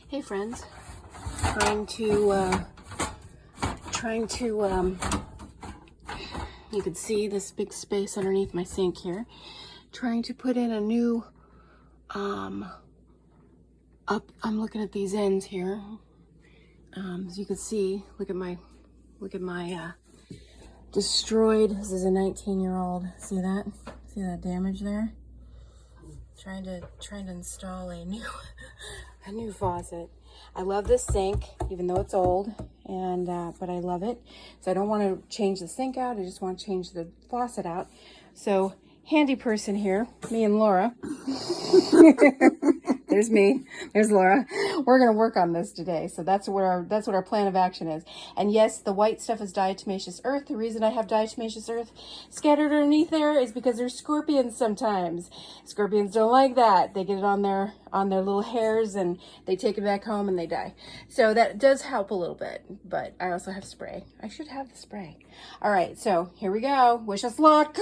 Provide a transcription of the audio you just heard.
Hey friends, trying to you can see this big space underneath my sink here, trying to put in a new I'm looking at these ends here. As you can see, look at my destroyed, this is a 19-year-old, see that damage there? Trying to install a new a new faucet. I love this sink, even though it's old, and but I love it. So I don't want to change the sink out, I just want to change the faucet out. So handy person here, me and Laura. There's me, there's Laura. We're gonna work on this today. So that's what our plan of action is. And yes, the white stuff is diatomaceous earth. The reason I have diatomaceous earth scattered underneath there is because there's scorpions sometimes. Scorpions don't like that. They get it on their little hairs and they take it back home and they die. So that does help a little bit, but I also have spray. I should have the spray. All right, so here we go. Wish us luck.